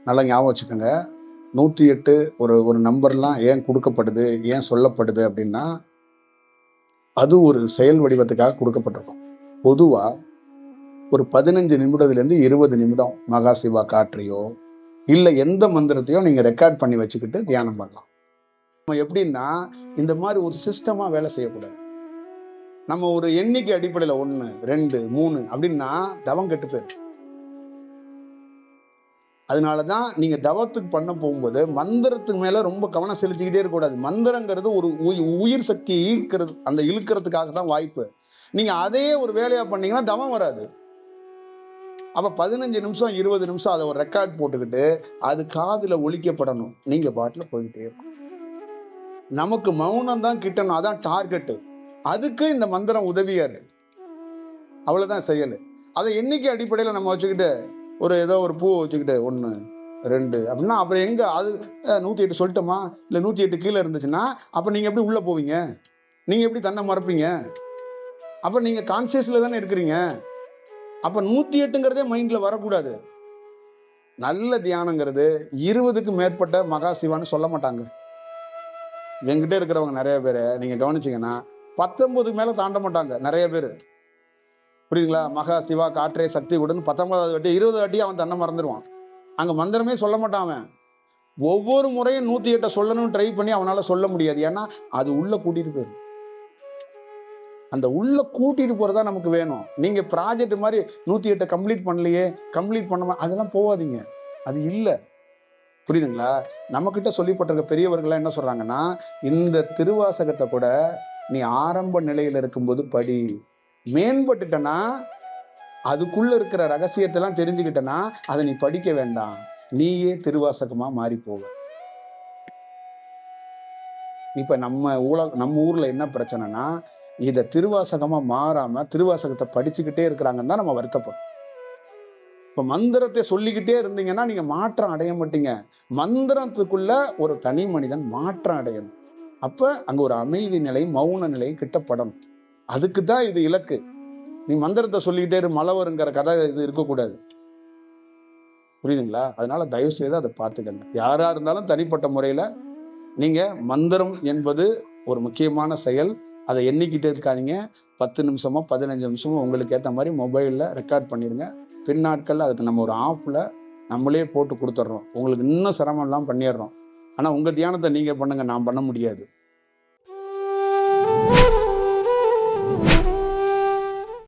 நல்லா ஞாபகம் வச்சுக்கோங்க. 108 ஒரு நம்பர்லாம் ஏன் கொடுக்கப்படுது, ஏன் சொல்லப்படுது அப்படின்னா, அது ஒரு செயல் வடிவத்துக்காக கொடுக்கப்பட்டிருக்கும். பொதுவா ஒரு 15 நிமிடத்துலேருந்து 20 நிமிடம் மகா சிவா காற்றையோ இல்லை எந்த மந்திரத்தையோ நீங்கள் ரெக்கார்ட் பண்ணி வச்சுக்கிட்டு தியானம் பண்ணலாம். நம்ம எப்படின்னா இந்த மாதிரி ஒரு சிஸ்டமாக வேலை செய்யக்கூடாது. நம்ம ஒரு எண்ணிக்கை அடிப்படையில் 1, 2, 3 அப்படின்னா தவம் கெட்டு போயிரு. அதனாலதான் நீங்க தவத்துக்கு பண்ண போகும்போது மந்திரத்துக்கு மேல ரொம்ப கவனம் செலுத்திக்கிட்டே இருக்கக்கூடாது. மந்திரங்கிறது ஒரு உயிர் சக்தியை ஈர்க்கிறது, அந்த இழுக்கிறதுக்காக தான் வாய்ப்பு. நீங்க அதே ஒரு வேலையா பண்ணீங்கன்னா தவம் வராது. அப்ப 15 நிமிஷம் 20 நிமிஷம் அதை ஒரு ரெக்கார்ட் போட்டுக்கிட்டு அது காதுல ஒலிக்கப்படணும். நீங்க பாட்டுல போயிட்டே இருக்கும். நமக்கு மௌனம் தான் கிட்டணும், அதான் டார்கெட். அதுக்கு இந்த மந்திரம் உதவியா இருக்கு. அவ்வளவுதான் செயல். அதை எண்ணிக்கை அடிப்படையில நம்ம வச்சுக்கிட்டு ஒரு ஏதோ ஒரு பூ வச்சுக்கிட்டு 1, 2 அப்படின்னா அப்புறம் எங்க அது 108 சொல்லிட்டோமா, இல்லை 108 கீழே இருந்துச்சுன்னா அப்ப நீங்க எப்படி உள்ள போவீங்க? நீங்க எப்படி தன்னை மறப்பீங்க? அப்ப நீங்க கான்சியஸ்ல தானே இருக்கிறீங்க. அப்ப 108ங்கிறதே மைண்ட்ல வரக்கூடாது. நல்ல தியானங்கிறது 20க்கு மேற்பட்ட மகா சிவான்னு சொல்ல மாட்டாங்க. என்கிட்ட இருக்கிறவங்க நிறைய பேரை நீங்க கவனிச்சீங்கன்னா 19க்கு மேல தாண்ட மாட்டாங்க நிறைய பேர். புரியுதுங்களா? மகா சிவா காற்றே சக்தி உடன் 19வது வாட்டி 20 வாட்டி அவன் தன்னை மறந்துடுவான். அங்க மந்திரமே சொல்ல மாட்டான் அவன். ஒவ்வொரு முறையும் 108 சொல்லணும்னு ட்ரை பண்ணி அவனால சொல்ல முடியாது. ஏன்னா அது உள்ள கூட்டிட்டு போயிடும். அந்த உள்ள கூட்டிட்டு போறதா நமக்கு வேணும். நீங்க ப்ராஜெக்ட் மாதிரி 108 கம்ப்ளீட் பண்ணலையே, கம்ப்ளீட் பண்ண அதெல்லாம் போவாதீங்க. அது இல்லை. புரியுதுங்களா? நம்ம கிட்ட சொல்லிப்பட்டிருக்க பெரியவர்கள் என்ன சொல்றாங்கன்னா, இந்த திருவாசகத்தை கூட நீ ஆரம்ப நிலையில இருக்கும்போது படி. மேம்பட்டுட்டனா அதுக்குள்ள இருக்கிற ரகசியத்தெல்லாம் தெரிஞ்சுக்கிட்டனா அதை நீ படிக்க வேண்டாம், நீயே திருவாசகமா மாறி போவ. இப்ப நம்ம ஊர்ல என்ன பிரச்சனைனா, இத திருவாசகமா மாறாம திருவாசகத்தை படிச்சுக்கிட்டே இருக்கிறாங்கன்னு தான் நம்ம வருத்தப்படும். இப்ப மந்திரத்தை சொல்லிக்கிட்டே இருந்தீங்கன்னா நீங்க மாற்றம் அடைய மாட்டீங்க. மந்திரத்துக்குள்ள ஒரு தனி மனிதன் மாற்றம் அடையணும். அப்ப அங்க ஒரு அமைதி நிலை, மௌன நிலை கிட்டப்படணும். அதுக்கு தான் இது இலக்கு. நீ மந்திரத்தை சொல்லிக்கிட்டே இரு, மழை வருங்கிற கதை இது இருக்கக்கூடாது. புரியுதுங்களா? அதனால தயவு செய்து அதை பார்த்துக்கங்க. யாரா இருந்தாலும் தனிப்பட்ட முறையில நீங்க மந்திரம் என்பது ஒரு முக்கியமான செயல். அதை எண்ணிக்கிட்டே இருக்காதீங்க. 10 நிமிஷமோ 15 நிமிஷமோ உங்களுக்கு ஏற்ற மாதிரி மொபைல்ல ரெக்கார்ட் பண்ணிருங்க. பின்னாட்கள் அதுக்கு நம்ம ஒரு ஆப்ல நம்மளே போட்டு கொடுத்துட்றோம். உங்களுக்கு இன்னும் சிரமம் எல்லாம் பண்ணிடுறோம். ஆனா உங்க தியானத்தை நீங்க பண்ணுங்க, நான் பண்ண முடியாது.